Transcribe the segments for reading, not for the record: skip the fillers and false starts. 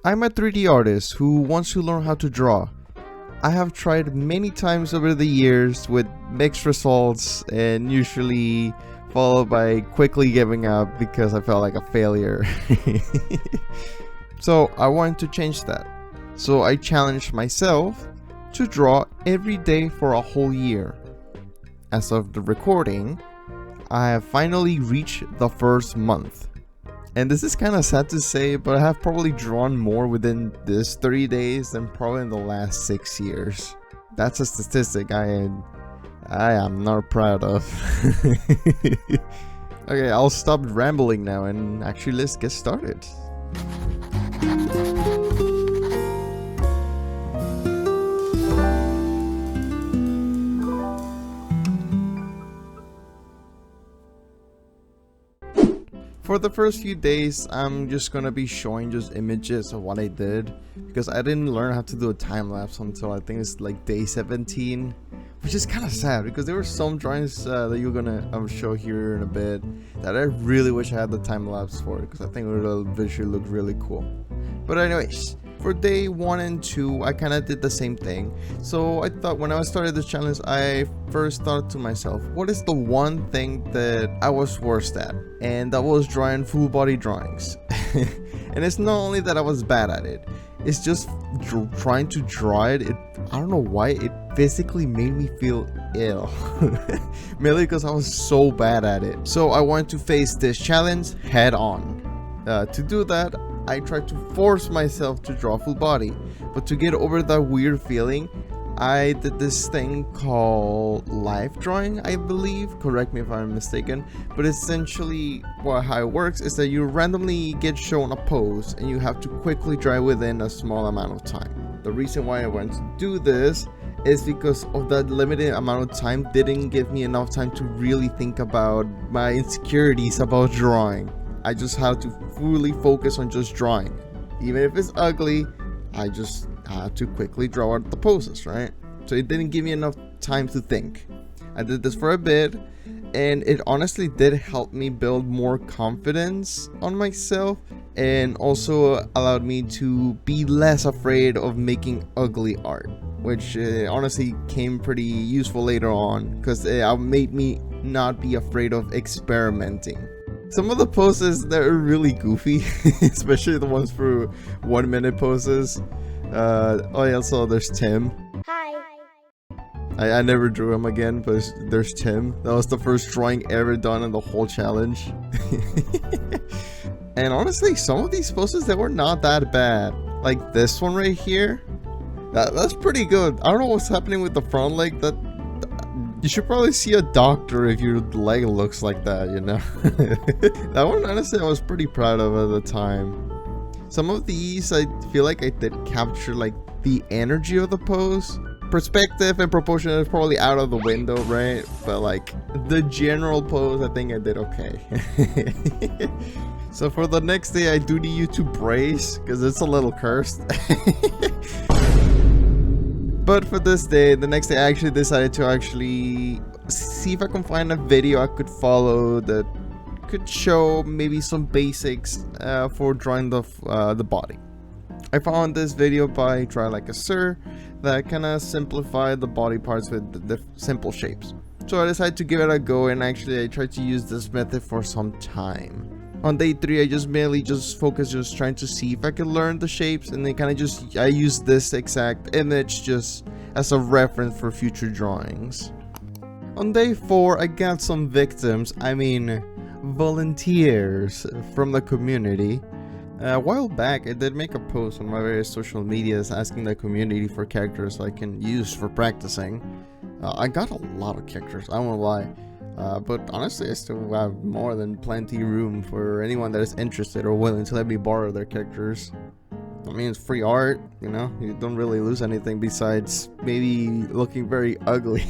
I'm a 3D artist who wants to learn how to draw. I have tried many times over the years with mixed results and usually followed by quickly giving up because I felt like a failure. So I wanted to change that. So I challenged myself to draw every day for a whole year. As of the recording, I have finally reached the first month. And this is kind of sad to say, but I have probably drawn more within this 30 days than probably in the last 6 years. That's a statistic I am not proud of. Okay, I'll stop rambling now and actually let's get started. For the first few days, I'm just gonna be showing just images of what I did because I didn't learn how to do a time lapse until I think it's like day 17, which is kind of sad because there were some drawings that you're gonna show here in a bit that I really wish I had the time lapse for because I think it would visually look really cool. But anyways, for day 1 and 2, I kind of did the same thing. So I thought when I started this challenge, I first thought to myself, what is the one thing that I was worst at? And that was drawing full body drawings. And it's not only that I was bad at it, it's just trying to draw it. I don't know why it physically made me feel ill. Mainly because I was so bad at it. So I wanted to face this challenge head on. To do that, I tried to force myself to draw full body, but to get over that weird feeling, I did this thing called live drawing, I believe. Correct me if I'm mistaken, but essentially how it works is that you randomly get shown a pose and you have to quickly draw within a small amount of time. The reason why I went to do this is because of that limited amount of time didn't give me enough time to really think about my insecurities about drawing. I just had to fully focus on just drawing. Even if it's ugly, I just had to quickly draw out the poses, right? So it didn't give me enough time to think. I did this for a bit, and it honestly did help me build more confidence on myself, and also allowed me to be less afraid of making ugly art, which honestly came pretty useful later on because it made me not be afraid of experimenting. Some of the poses that are really goofy, especially the ones for 1 minute poses. Oh yeah, so there's Tim. Hi. I never drew him again, but there's Tim. That was the first drawing ever done in the whole challenge. And honestly, some of these poses, they were not that bad. Like this one right here. That's pretty good. I don't know what's happening with the front leg. You should probably see a doctor if your leg looks like that, you know? That one, honestly, I was pretty proud of at the time. Some of these, I feel like I did capture, like, the energy of the pose. Perspective and proportion is probably out of the window, right? But, like, the general pose, I think I did okay. So for the next day, I do need you to brace, because it's a little cursed. But for this day, the next day, I actually decided to see if I can find a video I could follow that could show maybe some basics for drawing the body. I found this video by Try Like a Sir that kind of simplified the body parts with the simple shapes. So I decided to give it a go, and actually I tried to use this method for some time. On day 3, I mainly focused trying to see if I could learn the shapes, and then I used this exact image just as a reference for future drawings. On day 4, I got some volunteers from the community. A while back, I did make a post on my various social medias asking the community for characters I can use for practicing. I got a lot of characters, I won't lie. But honestly, I still have more than plenty room for anyone that is interested or willing to let me borrow their characters. I mean, it's free art, you know, you don't really lose anything besides maybe looking very ugly.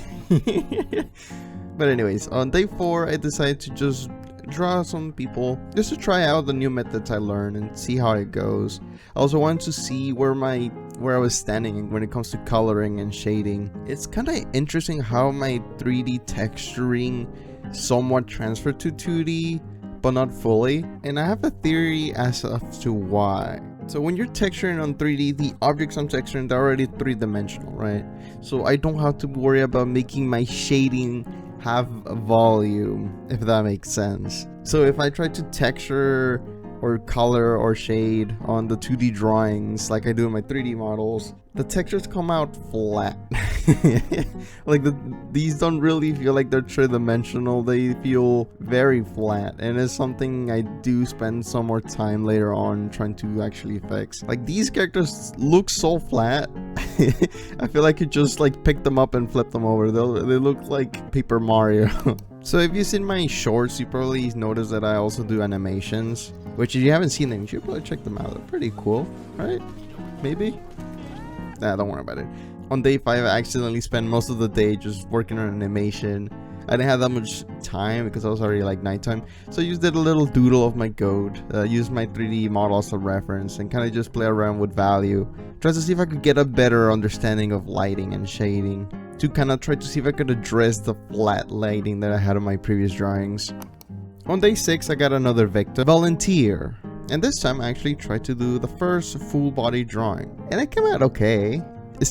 But anyways, on day 4, I decided to just draw some people just to try out the new methods I learned and see how it goes. I also wanted to see where I was standing when it comes to coloring and shading. It's kind of interesting how my 3D texturing somewhat transferred to 2D, but not fully, and I have a theory as to why. So when you're texturing on 3D, the objects I'm texturing, they're already three-dimensional, right? So I don't have to worry about making my shading have a volume, if that makes sense. So if I try to texture or color or shade on the 2D drawings like I do in my 3D models, the textures come out flat. Like these don't really feel like they're three-dimensional, they feel very flat, and it's something I do spend some more time later on trying to actually fix. Like these characters look so flat. I feel like you just like pick them up and flip them over. They look like Paper Mario. So if you've seen my shorts, you probably noticed that I also do animations, which if you haven't seen them, you should probably check them out. They're pretty cool, right? Maybe? Nah, don't worry about it. On day 5, I accidentally spent most of the day just working on animation. I didn't have that much time because it was already like nighttime. So I just did a little doodle of my goat, used my 3D model as a reference, and kind of just play around with value. Try to see if I could get a better understanding of lighting and shading, to kind of try to see if I could address the flat lighting that I had on my previous drawings. On day 6, I got another victim, Volunteer. And this time I actually tried to do the first full body drawing. And it came out okay.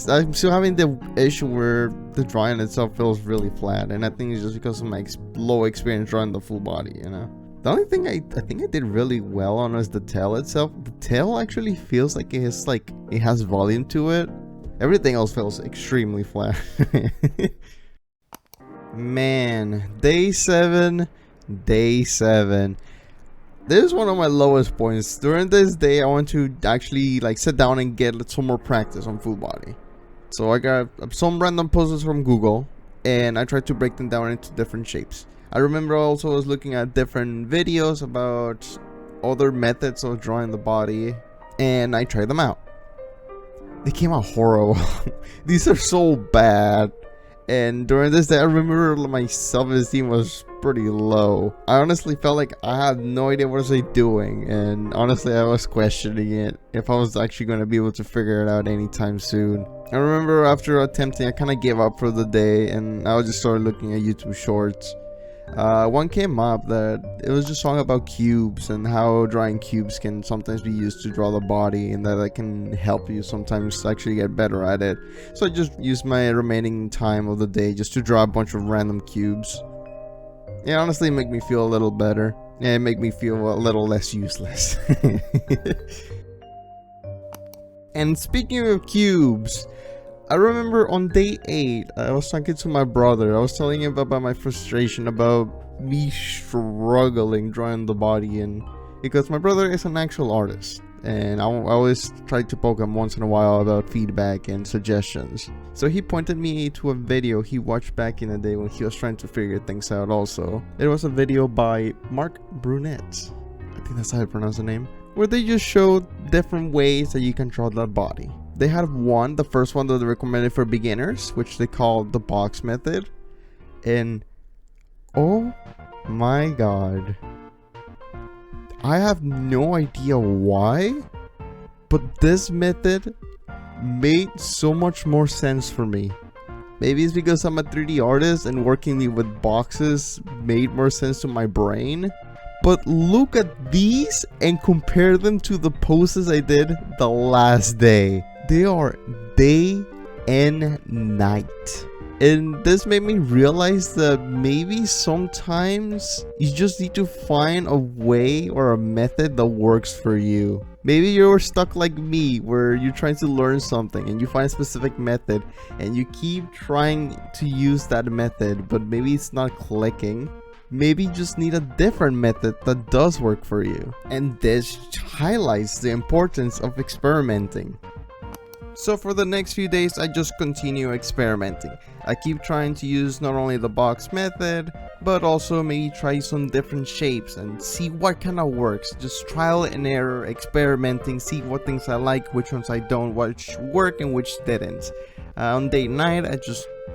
I'm still having the issue where the drawing itself feels really flat, and I think it's just because of my low experience drawing the full body, you know. The only thing I think I did really well on is the tail itself. The tail actually feels like it has volume to it. Everything else feels extremely flat. Man, day 7. This is one of my lowest points. During this day, I want to actually like sit down and get some more practice on full body. So I got some random poses from Google, and I tried to break them down into different shapes. I remember also I was looking at different videos about other methods of drawing the body, and I tried them out. They came out horrible. These are so bad. And during this day, I remember my self-esteem was pretty low. I honestly felt like I had no idea what was I doing, and honestly I was questioning it, if I was actually going to be able to figure it out anytime soon. I remember after attempting, I kind of gave up for the day, and I just started looking at YouTube shorts. One came up that it was just a song about cubes and how drawing cubes can sometimes be used to draw the body, and that can help you sometimes actually get better at it. So I just used my remaining time of the day just to draw a bunch of random cubes. It honestly made me feel a little better, and it made me feel a little less useless. And speaking of cubes, I remember on day 8, I was talking to my brother. I was telling him about my frustration about me struggling drawing the body, and because my brother is an actual artist, and I always try to poke him once in a while about feedback and suggestions. So he pointed me to a video he watched back in the day when he was trying to figure things out also. It was a video by Mark Brunette, I think that's how I pronounce the name, where they just showed different ways that you can draw that body. They had the first one that they recommended for beginners, which they called the box method. And oh my god, I have no idea why, but this method made so much more sense for me. Maybe it's because I'm a 3D artist and working with boxes made more sense to my brain. But look at these and compare them to the poses I did the last day. They are day and night. And this made me realize that maybe sometimes you just need to find a way or a method that works for you. Maybe you're stuck like me, where you're trying to learn something and you find a specific method and you keep trying to use that method, but maybe it's not clicking. Maybe you just need a different method that does work for you. And this highlights the importance of experimenting. So for the next few days, I just continue experimenting. I keep trying to use not only the box method, but also maybe try some different shapes and see what kind of works. Just trial and error, experimenting, see what things I like, which ones I don't, which work and which didn't. On day 9,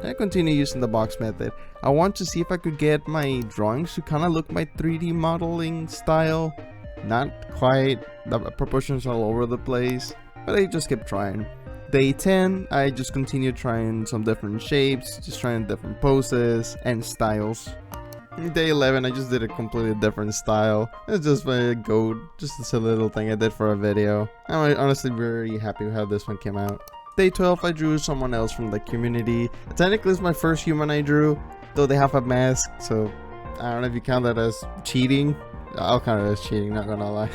I continue using the box method. I want to see if I could get my drawings to kind of look my 3D modeling style. Not quite, the proportions are all over the place, but I just kept trying. Day 10, I just continued trying some different shapes, just trying different poses and styles. Day 11, I just did a completely different style. It's just my goat, just a silly little thing I did for a video. I'm honestly very happy with how this one came out. Day 12, I drew someone else from the community. Technically, it's my first human I drew, though they have a mask, so I don't know if you count that as cheating. I'll count it as cheating, not gonna lie.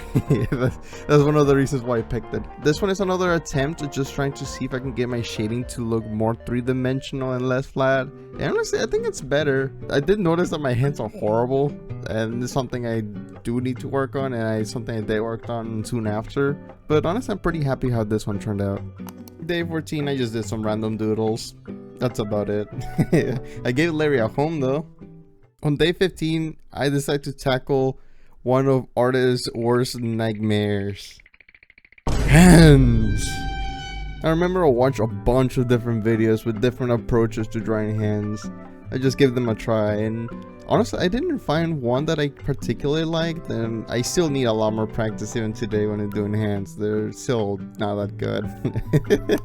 that's one of the reasons why I picked it. This one is another attempt at just trying to see if I can get my shading to look more three-dimensional and less flat. And honestly, I think it's better. I did notice that my hands are horrible, and it's something I do need to work on, and something I did work on soon after. But honestly, I'm pretty happy how this one turned out. Day 14, I just did some random doodles. That's about it. I gave Larry a home though. On day 15, I decided to tackle one of artist's worst nightmares. Hands! I remember I watched a bunch of different videos with different approaches to drawing hands. I just gave them a try, and honestly, I didn't find one that I particularly liked, and I still need a lot more practice even today when I'm doing hands. They're still not that good.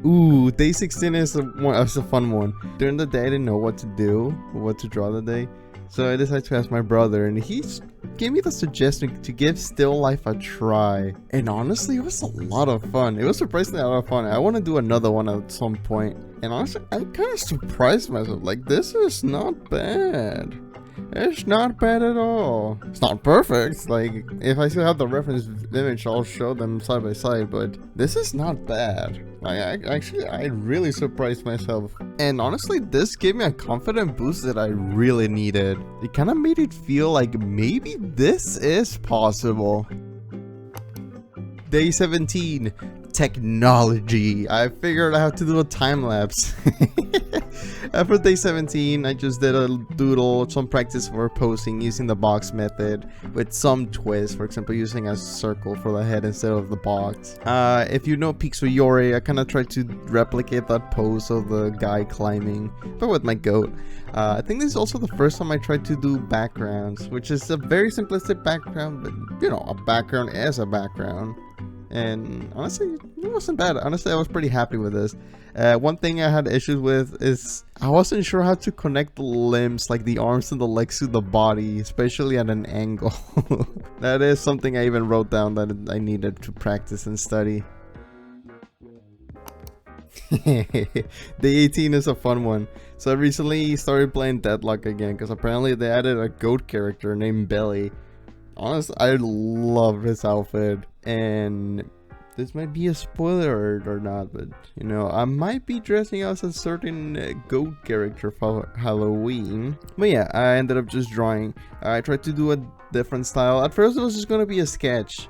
Ooh, day 16 is a fun one. During the day, I didn't know what to do, or what to draw the day. So I decided to ask my brother, and he gave me the suggestion to give still life a try. And honestly, it was a lot of fun. It was surprisingly a lot of fun. I want to do another one at some point. And honestly, I kind of surprised myself. Like, this is not bad. It's not bad at all. It's not perfect. Like, if I still have the reference image, I'll show them side by side. But this is not bad. I really surprised myself. And honestly, this gave me a confident boost that I really needed. It kind of made it feel like maybe this is possible. Day 17. Technology. I figured out how to do a time lapse. For day 17, I just did a doodle, some practice for posing using the box method with some twist, for example using a circle for the head instead of the box. If you know Pixel Yori, I kind of tried to replicate that pose of the guy climbing, but with my goat. I think this is also the first time I tried to do backgrounds, which is a very simplistic background, but you know, a background is a background. And honestly, it wasn't bad. Honestly, I was pretty happy with this. One thing I had issues with is I wasn't sure how to connect the limbs, like the arms and the legs to the body, especially at an angle. That is something I even wrote down that I needed to practice and study. Day 18 is a fun one. So I recently started playing Deadlock again because apparently they added a goat character named Belly. Honestly, I love his outfit, and this might be a spoiler or not, but you know, I might be dressing as a certain goat character for Halloween. But yeah, I ended up just drawing. I tried to do a different style. At first it was just gonna be a sketch,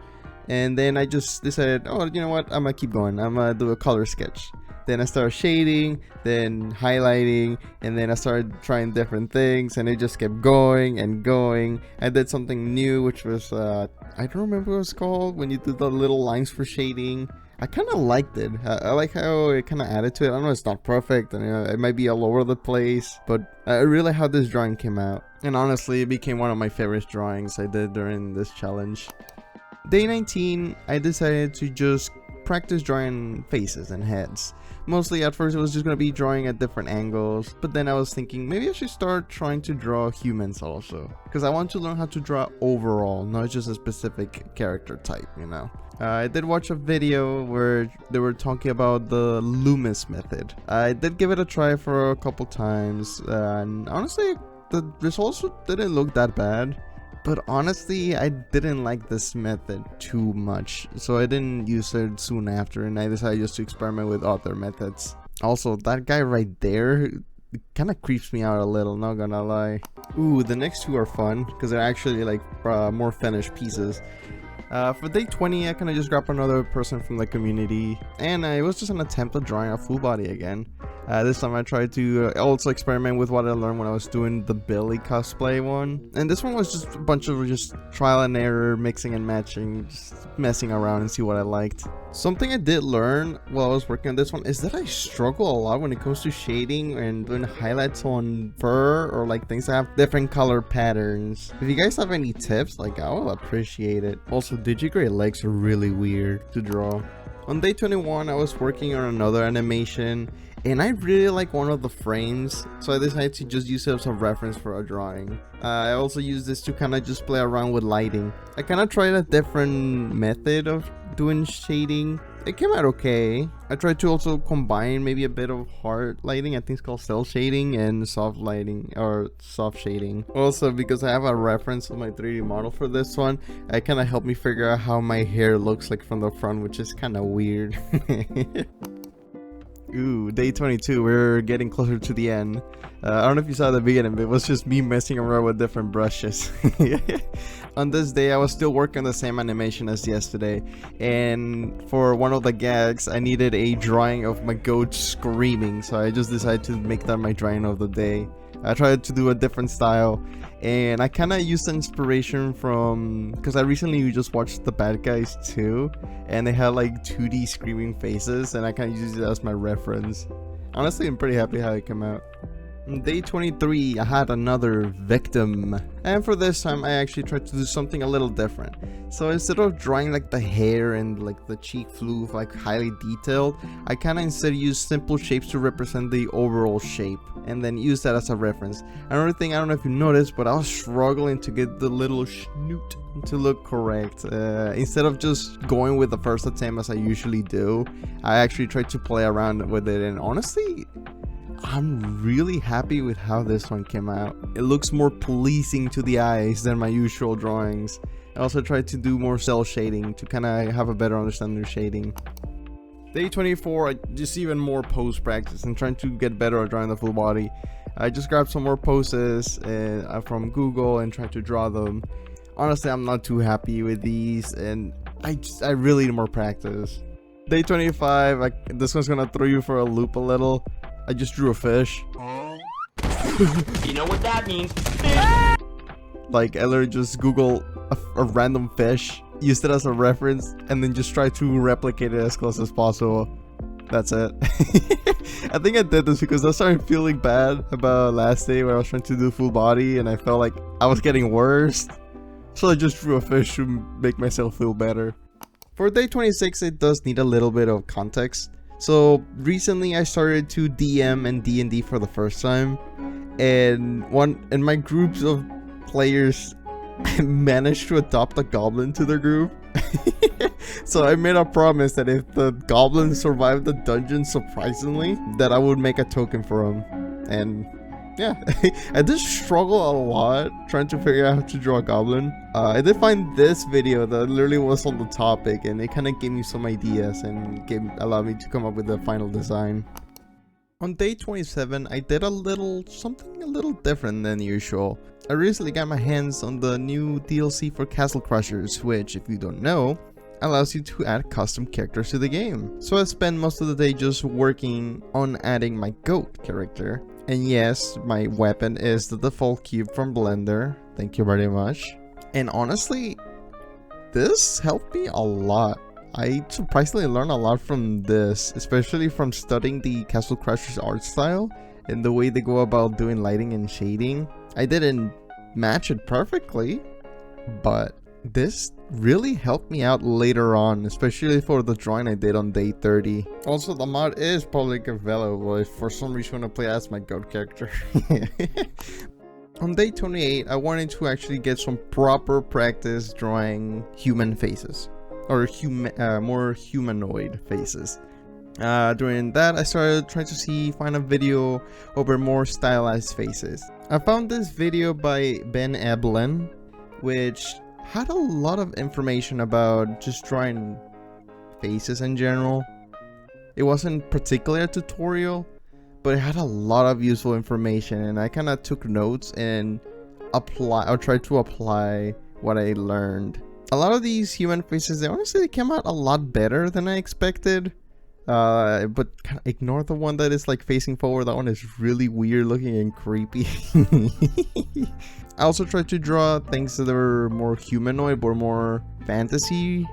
and then I just decided, oh, you know what, I'm gonna keep going. I'm gonna do a color sketch. Then I started shading, then highlighting, and then I started trying different things, and it just kept going and going. I did something new, which was, I don't remember what it was called, when you do the little lines for shading. I kind of liked it. I like how it kind of added to it. I know it's not perfect, and it might be all over the place, but I really how this drawing came out. And honestly, it became one of my favorite drawings I did during this challenge. Day 19, I decided to just practice drawing faces and heads. Mostly at first it was just going to be drawing at different angles, but then I was thinking maybe I should start trying to draw humans also, because I want to learn how to draw overall, not just a specific character type, you know. I did watch a video where they were talking about the Loomis method. I did give it a try for a couple times, and honestly the results didn't look that bad. But honestly, I didn't like this method too much, so I didn't use it soon after, and I decided just to experiment with other methods. Also, that guy right there kind of creeps me out a little, not gonna lie. Ooh, the next two are fun, because they're actually like more finished pieces. For day 20, I kind of just grabbed another person from the community, and it was just an attempt at drawing a full body again. This time I tried to also experiment with what I learned when I was doing the Billy cosplay one. And this one was just a bunch of just trial and error, mixing and matching, just messing around and see what I liked. Something I did learn while I was working on this one is that I struggle a lot when it comes to shading and doing highlights on fur or like things that have different color patterns. If you guys have any tips, like I will appreciate it. Also, digigray legs are really weird to draw. On day 21, I was working on another animation, and I really like one of the frames, so I decided to just use it as a reference for a drawing. I also use this to kind of just play around with lighting. I kind of tried a different method of doing shading. It came out okay. I tried to also combine maybe a bit of hard lighting, I think it's called cell shading, and soft lighting or soft shading. Also, because I have a reference of my 3D model for this one, it kind of helped me figure out how my hair looks like from the front, which is kind of weird. Ooh, day 22, we're getting closer to the end. I don't know if you saw the beginning, but it was just me messing around with different brushes. On this day, I was still working on the same animation as yesterday, and for one of the gags, I needed a drawing of my goat screaming, so I just decided to make that my drawing of the day. I tried to do a different style, and I kind of used inspiration from, because I recently just watched The Bad Guys 2, and they had like 2D screaming faces, and I kind of used it as my reference. Honestly, I'm pretty happy how it came out. On day 23, I had another victim, and for this time I actually tried to do something a little different. So instead of drawing like the hair and like the cheek floof like highly detailed, I kind of instead used simple shapes to represent the overall shape, and then use that as a reference. Another thing, I don't know if you noticed, but I was struggling to get the little snoot to look correct. Instead of just going with the first attempt as I usually do, I actually tried to play around with it, and honestly, I'm really happy with how this one came out. It looks more pleasing to the eyes than my usual drawings. I also tried to do more cell shading to kind of have a better understanding of shading. Day 24, I just even more pose practice and trying to get better at drawing the full body. I just grabbed some more poses from Google and tried to draw them. Honestly, I'm not too happy with these, and I really need more practice. Day 25, this one's gonna throw you for a loop a little. I just drew a fish. You know what that means? Like, I literally just Google a random fish, used it as a reference, and then just try to replicate it as close as possible. That's it. I think I did this because I started feeling bad about last day where I was trying to do full body, and I felt like I was getting worse. So I just drew a fish to make myself feel better. For day 26, it does need a little bit of context. So recently I started to DM and D&D for the first time, and my groups of players managed to adopt a goblin to their group. So I made a promise that if the goblin survived the dungeon surprisingly, that I would make a token for him. And yeah, I did struggle a lot trying to figure out how to draw a goblin. I did find this video that literally was on the topic, and it kind of gave me some ideas and allowed me to come up with the final design. On day 27, I did something a little different than usual. I recently got my hands on the new DLC for Castle Crushers, which, if you don't know, allows you to add custom characters to the game. So I spent most of the day just working on adding my goat character. And yes, my weapon is the default cube from Blender. Thank you very much. And honestly, this helped me a lot. I surprisingly learned a lot from this, especially from studying the Castle Crushers art style and the way they go about doing lighting and shading. I didn't match it perfectly, but this really helped me out later on, especially for the drawing I did on day 30. Also, the mod is publicly available if for some reason you want to play as my goat character. On day 28, I wanted to actually get some proper practice drawing human faces, or more humanoid faces. During that, I started trying to find a video over more stylized faces. I found this video by Ben Eblin, which had a lot of information about just drawing faces in general. It wasn't particularly a tutorial, but it had a lot of useful information, and I kind of took notes and tried to apply what I learned. A lot of these human faces, they honestly came out a lot better than I expected. But ignore the one that is like facing forward. That one is really weird looking and creepy. I also tried to draw things that were more humanoid but more fantasy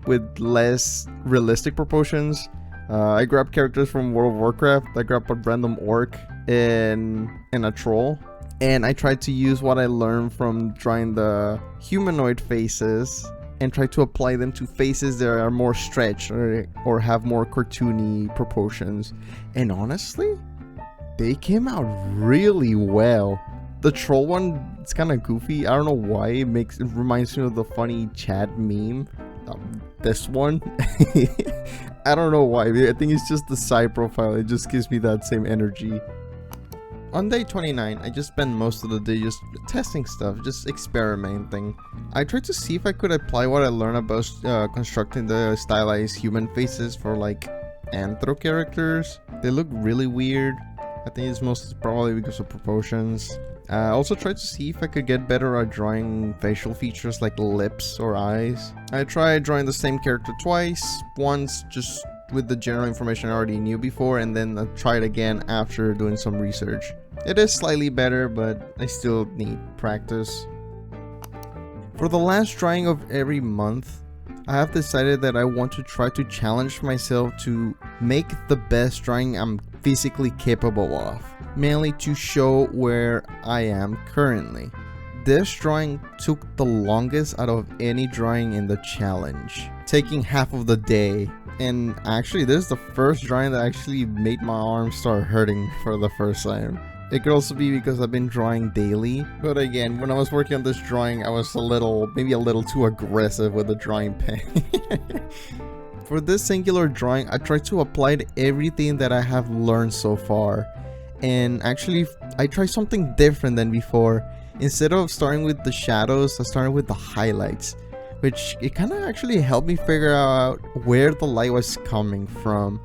with less realistic proportions. I grabbed characters from World of Warcraft. I grabbed a random orc and a troll, and I tried to use what I learned from drawing the humanoid faces and try to apply them to faces that are more stretched or have more cartoony proportions. And honestly, they came out really well. The troll one, it's kind of goofy. I don't know why. It reminds me of the funny Chad meme. This one, I don't know why. I think it's just the side profile. It just gives me that same energy. On day 29, I just spent most of the day just testing stuff, just experimenting. I tried to see if I could apply what I learned about constructing the stylized human faces for like anthro characters. They look really weird. I think it's most probably because of proportions. I also tried to see if I could get better at drawing facial features like lips or eyes. I tried drawing the same character twice, once just with the general information I already knew before, and then I tried again after doing some research. It is slightly better, but I still need practice. For the last drawing of every month, I have decided that I want to try to challenge myself to make the best drawing I'm physically capable of, mainly to show where I am currently. This drawing took the longest out of any drawing in the challenge, taking half of the day. And actually, this is the first drawing that actually made my arms start hurting for the first time. It could also be because I've been drawing daily, but again, when I was working on this drawing, I was maybe a little too aggressive with the drawing pen. For this singular drawing, I tried to apply everything that I have learned so far. And actually, I tried something different than before. Instead of starting with the shadows, I started with the highlights, which it kind of actually helped me figure out where the light was coming from,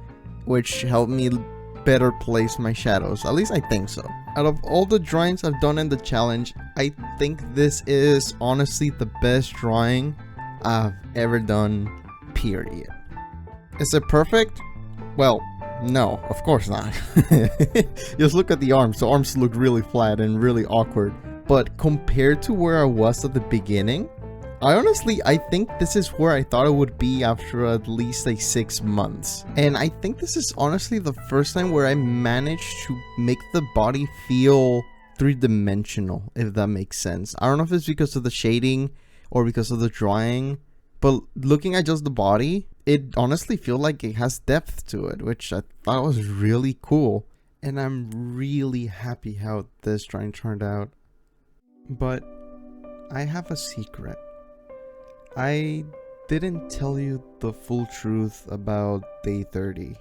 which helped me better place my shadows. At least I think so. Out of all the drawings I've done in the challenge, I think this is honestly the best drawing I've ever done, period. Is it perfect? Well, no, of course not. Just look at the arms. The arms look really flat and really awkward. But compared to where I was at the beginning, I think this is where I thought it would be after at least like 6 months. And I think this is honestly the first time where I managed to make the body feel three-dimensional, if that makes sense. I don't know if it's because of the shading or because of the drawing, but looking at just the body, it honestly feels like it has depth to it, which I thought was really cool. And I'm really happy how this drawing turned out. But I have a secret. I didn't tell you the full truth about day 30.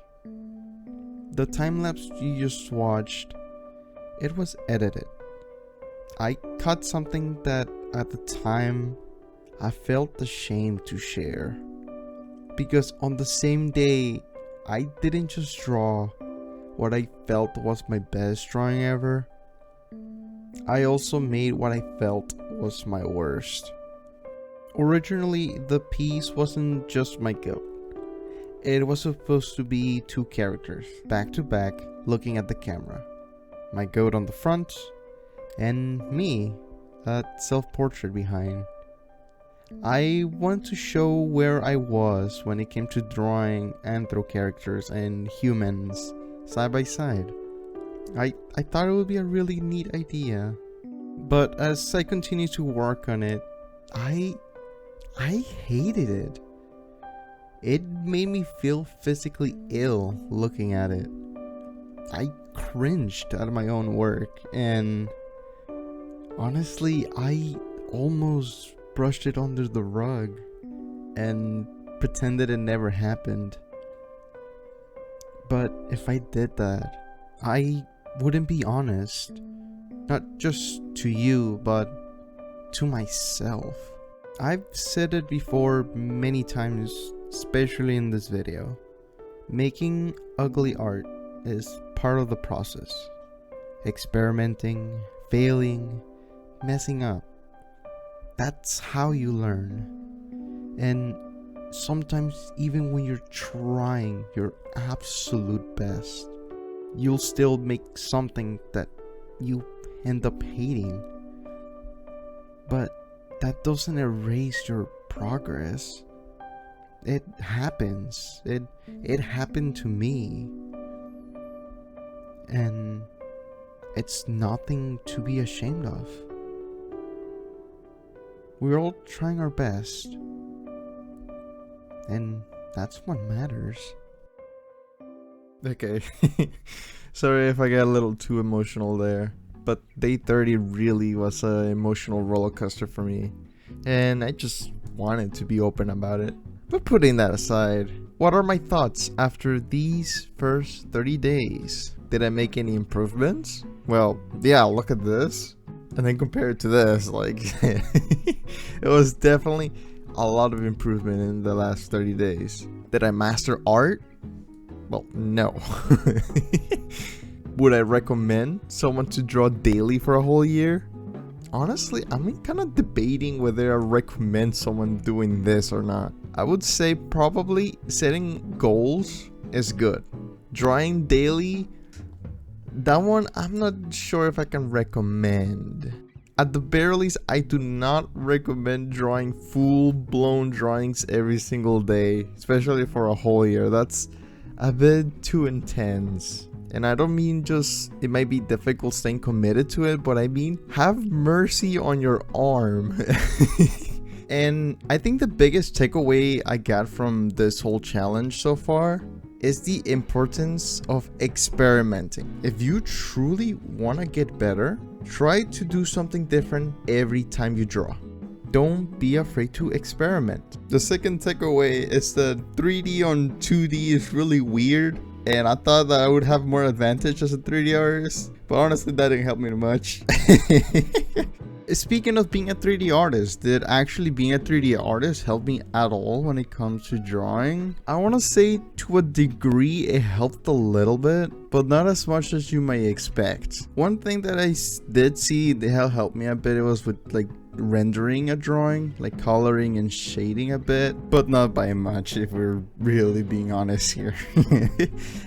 The time-lapse you just watched, it was edited. I cut something that at the time I felt ashamed to share. Because on the same day, I didn't just draw what I felt was my best drawing ever. I also made what I felt was my worst. Originally, the piece wasn't just my goat. It was supposed to be 2 characters, back to back, looking at the camera. My goat on the front, and me, a self-portrait behind. I wanted to show where I was when it came to drawing anthro characters and humans side by side. I thought it would be a really neat idea. But as I continued to work on it, I hated it. It made me feel physically ill looking at it. I cringed at my own work, and honestly, I almost brushed it under the rug and pretended it never happened. But if I did that, I wouldn't be honest. Not just to you, but to myself. I've said it before many times, especially in this video. Making ugly art is part of the process. Experimenting, failing, messing up. That's how you learn. And sometimes even when you're trying your absolute best, you'll still make something that you end up hating. But that doesn't erase your progress. It happens. It happened to me. And it's nothing to be ashamed of. We're all trying our best. And that's what matters. Okay. Sorry if I got a little too emotional there. But day 30 really was an emotional roller coaster for me. And I just wanted to be open about it. But putting that aside, what are my thoughts after these first 30 days? Did I make any improvements? Well, yeah, look at this. And then compare it to this, like, it was definitely a lot of improvement in the last 30 days. Did I master art? Well, no. Would I recommend someone to draw daily for a whole year? Honestly, I'm kind of debating whether I recommend someone doing this or not. I would say probably setting goals is good. Drawing daily, that one I'm not sure if I can recommend. At the very least, I do not recommend drawing full-blown drawings every single day, especially for a whole year. That's a bit too intense. And I don't mean just it might be difficult staying committed to it, but I mean have mercy on your arm. And I think the biggest takeaway I got from this whole challenge so far is the importance of experimenting. If you truly want to get better, try to do something different every time you draw. Don't be afraid to experiment. The second takeaway is that 3D on 2D is really weird. And I thought that I would have more advantage as a 3D artist, but honestly that didn't help me much. Speaking of being a 3D artist, did actually being a 3D artist help me at all when it comes to drawing? I want to say to a degree it helped a little bit, but not as much as you might expect. One thing that I did see that helped me a bit, it was with like rendering a drawing, like coloring and shading a bit, but not by much if we're really being honest here.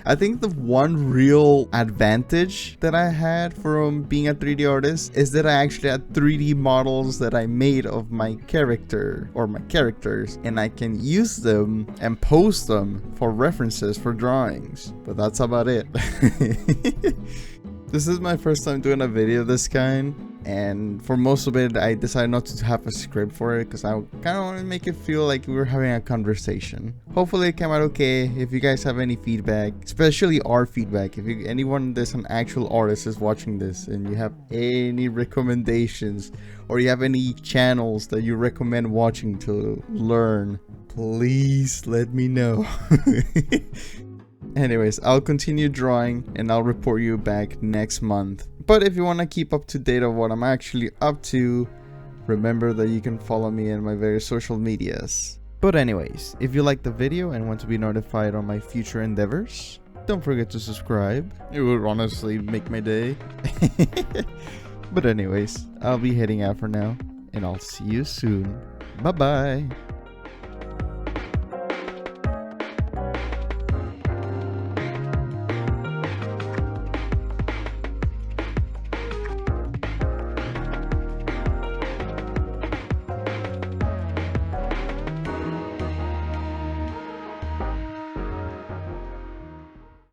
I think the one real advantage that I had from being a 3D artist is that I actually had 3D models that I made of my character or my characters, and I can use them and post them for references for drawings, but that's about it. This is my first time doing a video of this kind, and for most of it I decided not to have a script for it because I kind of want to make it feel like we were having a conversation. Hopefully it came out okay. If you guys have any feedback, especially art feedback, if anyone that's an actual artist is watching this and you have any recommendations or you have any channels that you recommend watching to learn, please let me know. Anyways, I'll continue drawing and I'll report you back next month. But if you want to keep up to date on what I'm actually up to, remember that you can follow me in my various social medias. But anyways, if you liked the video and want to be notified on my future endeavors, don't forget to subscribe. It would honestly make my day. But anyways, I'll be heading out for now and I'll see you soon. Bye bye.